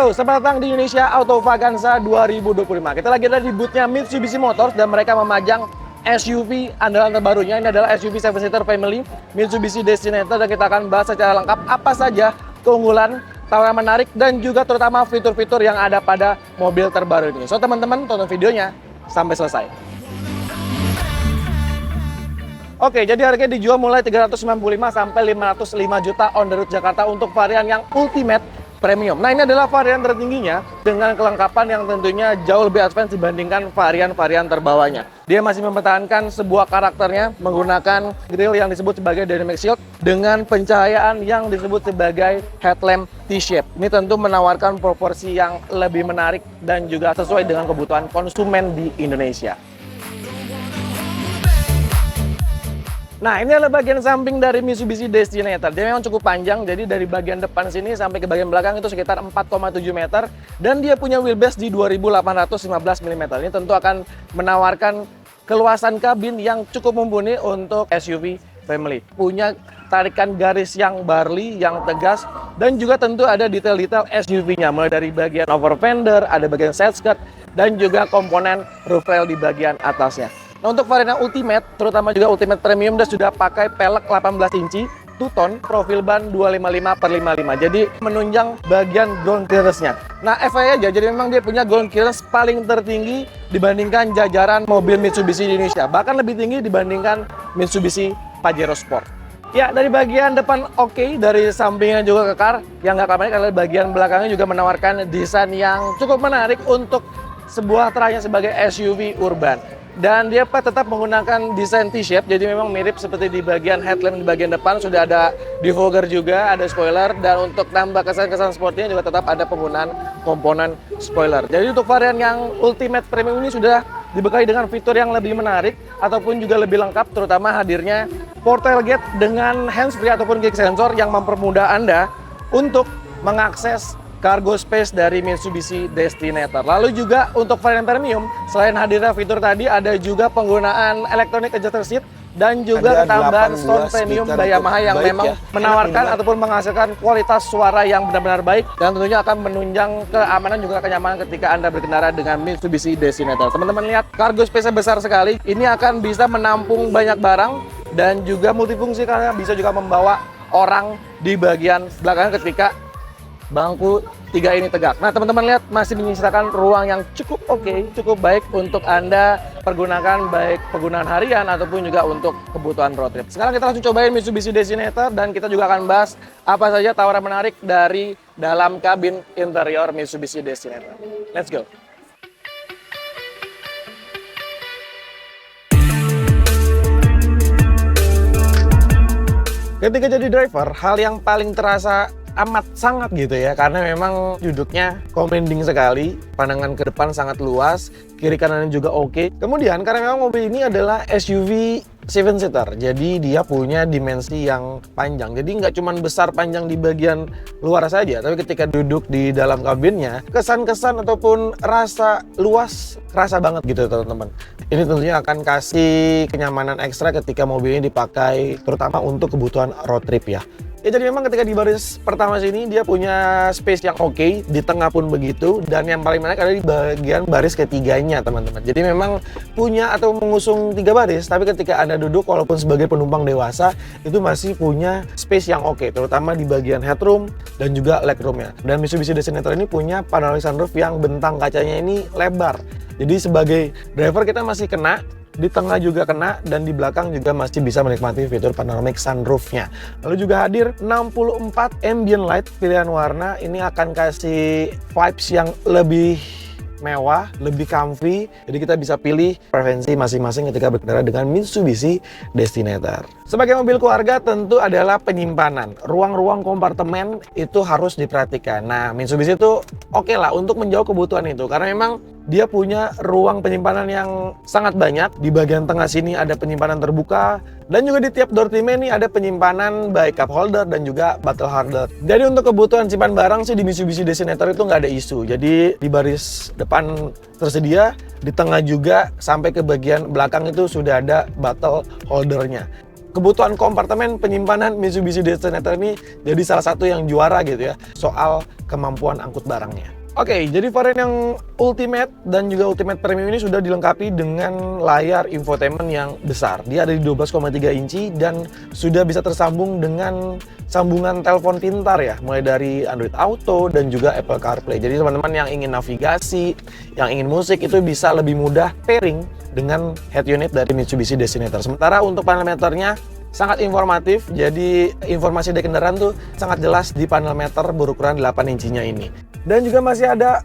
Halo, selamat datang di Indonesia Autovaganza 2025. Kita lagi ada di booth-nya Mitsubishi Motors dan mereka memajang SUV andalan terbarunya. Ini adalah SUV 7-seater family Mitsubishi Destinator dan kita akan bahas secara lengkap apa saja keunggulan, tawaran menarik dan juga terutama fitur-fitur yang ada pada mobil terbaru ini. So teman-teman tonton videonya sampai selesai. Oke, jadi harganya dijual mulai 395 sampai 505 juta on the road Jakarta untuk varian yang Ultimate Premium. Nah, ini adalah varian tertingginya dengan kelengkapan yang tentunya jauh lebih advance dibandingkan varian-varian terbawahnya. Dia masih mempertahankan sebuah karakternya menggunakan grille yang disebut sebagai Dynamic Shield dengan pencahayaan yang disebut sebagai headlamp T-shape. Ini tentu menawarkan proporsi yang lebih menarik dan juga sesuai dengan kebutuhan konsumen di Indonesia. Nah, ini adalah bagian samping dari Mitsubishi Destinator. Dia memang cukup panjang, jadi dari bagian depan sini sampai ke bagian belakang itu sekitar 4,7 meter. Dan dia punya wheelbase di 2815 mm. Ini tentu akan menawarkan keluasan kabin yang cukup mumpuni untuk SUV family. Punya tarikan garis yang barley, yang tegas, dan juga tentu ada detail-detail SUV-nya. Mulai dari bagian over fender, ada bagian side skirt, dan juga komponen roof rail di bagian atasnya. Nah, untuk varian yang Ultimate, terutama juga Ultimate Premium, dia sudah pakai pelek 18 inci, two-tone, profil ban 255/55. Jadi menunjang bagian ground clearance-nya. Nah, FYI aja, jadi memang dia punya ground clearance paling tertinggi dibandingkan jajaran mobil Mitsubishi di Indonesia. Bahkan lebih tinggi dibandingkan Mitsubishi Pajero Sport. Ya, dari bagian depan oke, dari sampingnya juga kekar. Yang nggak kalah menarik adalah bagian belakangnya juga menawarkan desain yang cukup menarik untuk sebuah terahnya sebagai SUV urban. Dan dia tetap menggunakan desain T-shape, jadi memang mirip seperti di bagian headlamp di bagian depan. Sudah ada defogger juga, ada spoiler, dan untuk tambah kesan-kesan sportnya juga tetap ada penggunaan komponen spoiler. Jadi untuk varian yang Ultimate Premium ini sudah dibekali dengan fitur yang lebih menarik ataupun juga lebih lengkap, terutama hadirnya port tailgate dengan hands-free ataupun kick sensor yang mempermudah Anda untuk mengakses cargo space dari Mitsubishi Destinator. Lalu juga untuk varian premium, selain hadirnya fitur tadi, ada juga penggunaan electronic adjuster seat dan juga tambahan sound premium by Yamaha yang memang menawarkan ataupun menghasilkan kualitas suara yang benar-benar baik dan tentunya akan menunjang keamanan juga kenyamanan ketika Anda berkendara dengan Mitsubishi Destinator. Teman-teman lihat, cargo space-nya besar sekali. Ini akan bisa menampung banyak barang dan juga multifungsi karena bisa juga membawa orang di bagian belakang ketika bangku 3 ini tegak. Nah, teman-teman lihat masih menyisakan ruang yang cukup oke, cukup baik untuk Anda pergunakan baik penggunaan harian ataupun juga untuk kebutuhan road trip. Sekarang kita langsung cobain Mitsubishi Destinator dan kita juga akan bahas apa saja tawaran menarik dari dalam kabin interior Mitsubishi Destinator. Let's go. Ketika jadi driver, hal yang paling terasa amat sangat gitu ya, karena memang duduknya commanding sekali, pandangan ke depan sangat luas, kiri kanannya juga oke. Kemudian karena memang mobil ini adalah SUV 7-seater, jadi dia punya dimensi yang panjang. Jadi nggak cuma besar panjang di bagian luar saja, tapi ketika duduk di dalam kabinnya, kesan-kesan ataupun rasa luas kerasa banget gitu teman-teman. Ini tentunya akan kasih kenyamanan ekstra ketika mobil ini dipakai, terutama untuk kebutuhan road trip ya. Ya, jadi memang ketika di baris pertama sini dia punya space yang oke, di tengah pun begitu, dan yang paling menarik ada di bagian baris ketiganya teman-teman. Jadi memang punya atau mengusung 3 baris, tapi ketika Anda duduk walaupun sebagai penumpang dewasa itu masih punya space yang oke, terutama di bagian headroom dan juga legroomnya. Dan Mitsubishi Destinator ini punya panoramic sunroof yang bentang kacanya ini lebar. Jadi sebagai driver kita masih kena, di tengah juga kena, dan di belakang juga masih bisa menikmati fitur panoramic sunroof-nya. Lalu juga hadir 64 ambient light pilihan warna. Ini akan kasih vibes yang lebih mewah, lebih comfy. Jadi kita bisa pilih preferensi masing-masing ketika berkendara dengan Mitsubishi Destinator. Sebagai mobil keluarga tentu adalah penyimpanan. Ruang-ruang kompartemen itu harus diperhatikan. Nah, Mitsubishi itu oke lah untuk menjawab kebutuhan itu, karena memang dia punya ruang penyimpanan yang sangat banyak. Di bagian tengah sini ada penyimpanan terbuka, dan juga di tiap door trim ini ada penyimpanan baik cup holder dan juga bottle holder. Jadi untuk kebutuhan simpan barang sih di Mitsubishi Destinator itu nggak ada isu. Jadi di baris depan tersedia, di tengah juga, sampai ke bagian belakang itu sudah ada bottle holdernya. Kebutuhan kompartemen penyimpanan Mitsubishi Destinator ini jadi salah satu yang juara gitu ya, soal kemampuan angkut barangnya. Oke, jadi varian yang Ultimate dan juga Ultimate Premium ini sudah dilengkapi dengan layar infotainment yang besar. Dia ada di 12,3 inci dan sudah bisa tersambung dengan sambungan telepon pintar ya, mulai dari Android Auto dan juga Apple CarPlay. Jadi teman-teman yang ingin navigasi, yang ingin musik itu bisa lebih mudah pairing dengan head unit dari Mitsubishi Destinator. Sementara untuk panel meternya sangat informatif, jadi informasi dari kendaraan tuh sangat jelas di panel meter berukuran 8 incinya ini. Dan juga masih ada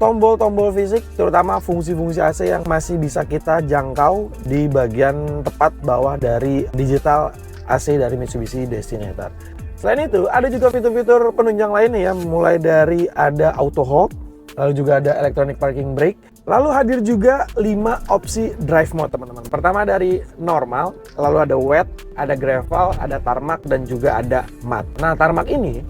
tombol-tombol fisik, terutama fungsi-fungsi AC yang masih bisa kita jangkau di bagian tepat bawah dari digital AC dari Mitsubishi Destinator. Selain itu, ada juga fitur-fitur penunjang lainnya ya, mulai dari ada auto hold, lalu juga ada electronic parking brake. Lalu hadir juga 5 opsi drive mode teman-teman. Pertama dari normal, lalu ada wet, ada gravel, ada tarmac, dan juga ada matte. Nah, tarmac ini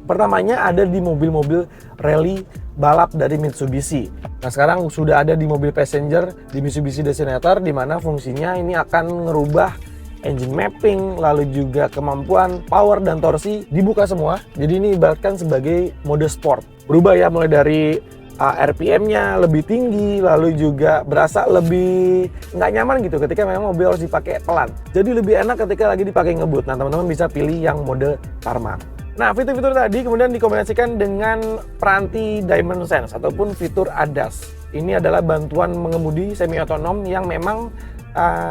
pertamanya ada di mobil-mobil rally balap dari Mitsubishi. Nah, sekarang sudah ada di mobil passenger di Mitsubishi Destinator, di mana fungsinya ini akan ngerubah engine mapping, lalu juga kemampuan power dan torsi dibuka semua. Jadi ini ibaratkan sebagai mode sport. Berubah ya, mulai dari RPM-nya lebih tinggi, lalu juga berasa lebih nggak nyaman gitu ketika memang mobil harus dipakai pelan. Jadi lebih enak ketika lagi dipakai ngebut. Nah, teman-teman bisa pilih yang mode tarmac. Nah, fitur-fitur tadi kemudian dikombinasikan dengan peranti Diamond Sense ataupun fitur ADAS. Ini adalah bantuan mengemudi semi otonom yang memang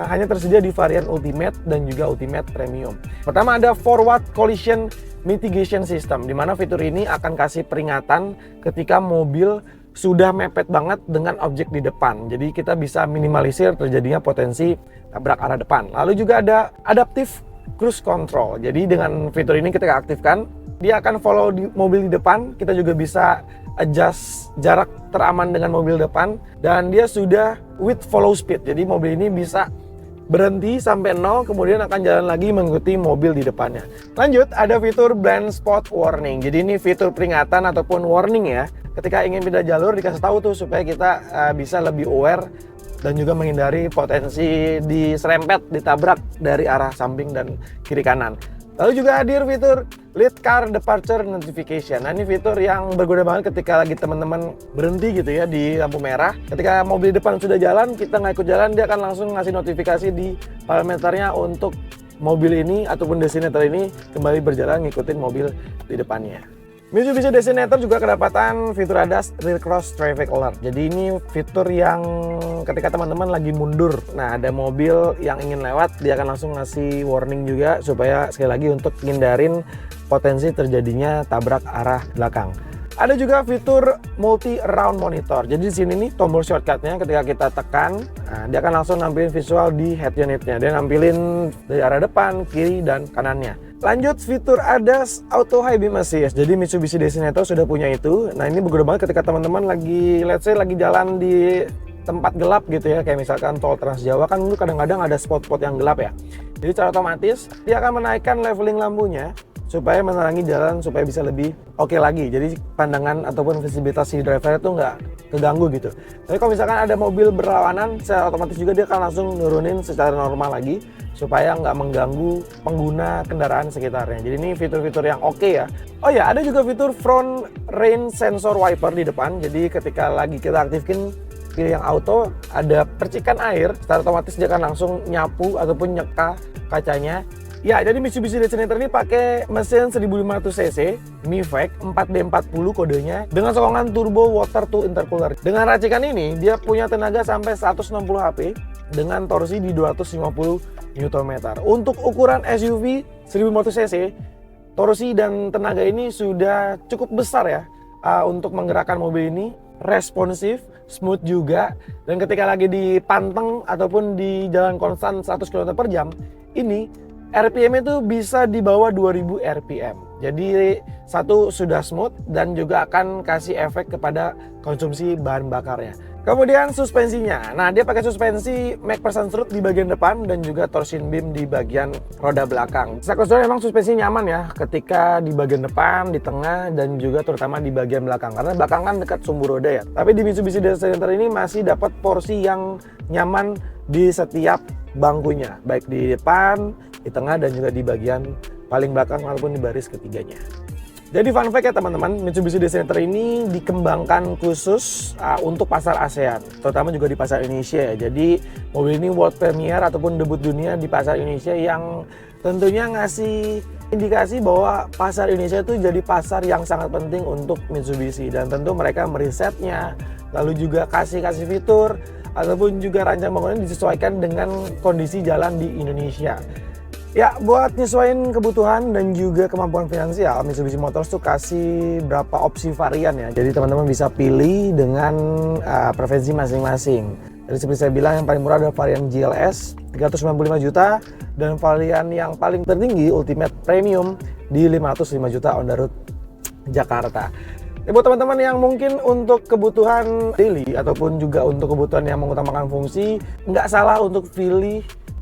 hanya tersedia di varian Ultimate dan juga Ultimate Premium. Pertama ada Forward Collision Mitigation System, di mana fitur ini akan kasih peringatan ketika mobil sudah mepet banget dengan objek di depan. Jadi kita bisa minimalisir terjadinya potensi tabrak arah depan. Lalu juga ada Adaptive Cruise Control. Jadi dengan fitur ini ketika aktifkan, dia akan follow di mobil di depan. Kita juga bisa adjust jarak teraman dengan mobil depan. Dan dia sudah with follow speed. Jadi mobil ini bisa berhenti sampai 0, kemudian akan jalan lagi mengikuti mobil di depannya. Lanjut, ada fitur Blind Spot Warning. Jadi ini fitur peringatan ataupun warning ya. Ketika ingin pindah jalur dikasih tahu tuh supaya kita bisa lebih aware dan juga menghindari potensi diserempet, ditabrak dari arah samping dan kiri kanan. Lalu juga hadir fitur Lead Car Departure Notification. Nah, ini fitur yang berguna banget ketika lagi teman-teman berhenti gitu ya di lampu merah. Ketika mobil depan sudah jalan, kita nggak ikut jalan, dia akan langsung ngasih notifikasi di parameternya untuk mobil ini ataupun Destinator ini kembali berjalan ngikutin mobil di depannya. Mitsubishi Destinator juga kedapatan fitur ADAS Rear Cross Traffic Alert. Jadi ini fitur yang ketika teman-teman lagi mundur, nah ada mobil yang ingin lewat, dia akan langsung ngasih warning juga supaya sekali lagi untuk hindarin potensi terjadinya tabrak arah belakang. Ada juga fitur Multi Round Monitor. Jadi di sini nih tombol shortcutnya ketika kita tekan, nah, dia akan langsung nampilin visual di head unitnya. Dia nampilin dari arah depan, kiri, dan kanannya. Lanjut fitur ADAS Auto High Beam Assist. Jadi Mitsubishi Destinator sudah punya itu. Nah, ini berguna banget ketika teman-teman lagi let's say lagi jalan di tempat gelap gitu ya, kayak misalkan tol Trans Jawa kan dulu kadang-kadang ada spot-spot yang gelap ya. Jadi secara otomatis dia akan menaikkan leveling lampunya supaya menerangi jalan supaya bisa lebih oke lagi. Jadi pandangan ataupun visibilitas si driver itu nggak keganggu gitu. Tapi kalau misalkan ada mobil berlawanan, secara otomatis juga dia akan langsung nurunin secara normal lagi supaya nggak mengganggu pengguna kendaraan sekitarnya. Jadi ini fitur-fitur yang oke ya. Oh ya, ada juga fitur Front Rain Sensor Wiper di depan. Jadi ketika lagi kita aktifkan pilih yang auto, ada percikan air, secara otomatis dia akan langsung nyapu ataupun nyeka kacanya. Ya, jadi Mitsubishi Destinator ini pakai mesin 1500 cc, MIVEC 4D40 kodenya, dengan sokongan turbo water to intercooler. Dengan racikan ini, dia punya tenaga sampai 160 HP dengan torsi di 250 Nm. Untuk ukuran SUV 1500 cc, torsi dan tenaga ini sudah cukup besar ya untuk menggerakkan mobil ini, responsif, smooth juga, dan ketika lagi di panteng ataupun di jalan konstan 100 km per jam, ini RPM itu bisa di bawah 2000 RPM. Jadi satu sudah smooth dan juga akan kasih efek kepada konsumsi bahan bakarnya. Kemudian suspensinya. Nah, dia pakai suspensi MacPherson strut di bagian depan dan juga torsion beam di bagian roda belakang. Sebenarnya memang suspensi nyaman ya ketika di bagian depan, di tengah, dan juga terutama di bagian belakang. Karena belakang kan dekat sumbu roda ya. Tapi di Mitsubishi Destinator ini masih dapat porsi yang nyaman di setiap bangkunya. Baik di depan, di tengah, dan juga di bagian paling belakang maupun di baris ketiganya. Jadi fun fact ya teman-teman, Mitsubishi Destinator ini dikembangkan khusus untuk pasar ASEAN, terutama juga di pasar Indonesia ya. Jadi mobil ini world premiere ataupun debut dunia di pasar Indonesia yang tentunya ngasih indikasi bahwa pasar Indonesia itu jadi pasar yang sangat penting untuk Mitsubishi. Dan tentu mereka merisetnya, lalu juga kasih fitur, ataupun juga rancang bangunan disesuaikan dengan kondisi jalan di Indonesia. Ya, buat nyesuaiin kebutuhan dan juga kemampuan finansial, Mitsubishi Motors tuh kasih berapa opsi varian ya. Jadi teman-teman bisa pilih dengan preferensi masing-masing. Jadi seperti saya bilang, yang paling murah adalah varian GLS 395 juta dan varian yang paling tertinggi Ultimate Premium di 505 juta on the road Jakarta. Ya, buat teman-teman yang mungkin untuk kebutuhan daily ataupun juga untuk kebutuhan yang mengutamakan fungsi, nggak salah untuk pilih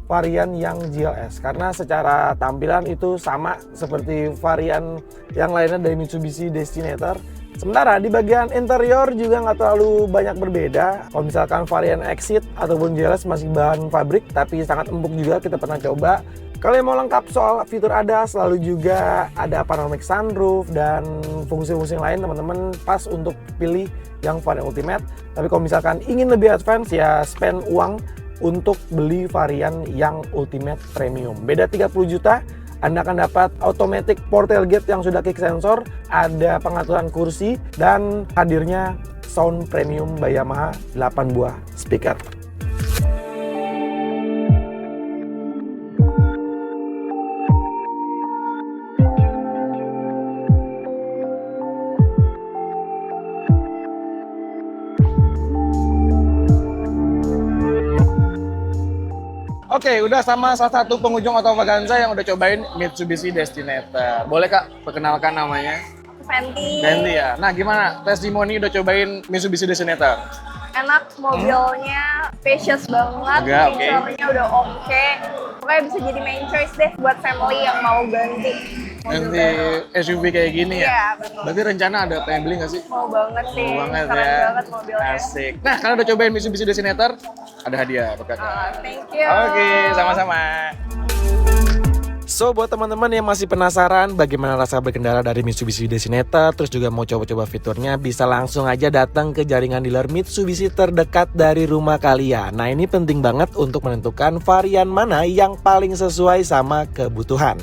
varian yang GLS karena secara tampilan itu sama seperti varian yang lainnya dari Mitsubishi Destinator. Sementara di bagian interior juga nggak terlalu banyak berbeda. Kalau misalkan varian Exit ataupun GLS masih bahan pabrik tapi sangat empuk juga, kita pernah coba. Kalau yang mau lengkap soal fitur ADAS, lalu juga ada panoramic sunroof dan fungsi-fungsi lain, teman-teman pas untuk pilih yang varian Ultimate. Tapi kalau misalkan ingin lebih advance ya spend uang untuk beli varian yang Ultimate Premium. Beda 30 juta, Anda akan dapat automatic port tailgate yang sudah kick sensor, ada pengaturan kursi, dan hadirnya sound premium by Yamaha 8 buah speaker. Oke, udah sama salah satu pengunjung Autovaganza yang udah cobain Mitsubishi Destinator. Boleh Kak, perkenalkan namanya? Fenty. Fenty ya. Nah, gimana testimoni udah cobain Mitsubishi Destinator? Enak, mobilnya spacious banget, feature-nya udah oke. Pokoknya bisa jadi main choice deh buat family yang mau ganti Ganti SUV kayak gini ya? Iya, betul. Berarti rencana ada pengen beli nggak sih? Mau banget sih, Mau banget keren ya. banget mobilnya. Asik. Nah, kalau udah cobain Mitsubishi Destinator, ada hadiah buat Kakak. Thank you. Oke, sama-sama. So, buat teman-teman yang masih penasaran bagaimana rasa berkendara dari Mitsubishi Destinator, terus juga mau coba-coba fiturnya, bisa langsung aja datang ke jaringan dealer Mitsubishi terdekat dari rumah kalian. Nah, ini penting banget untuk menentukan varian mana yang paling sesuai sama kebutuhan.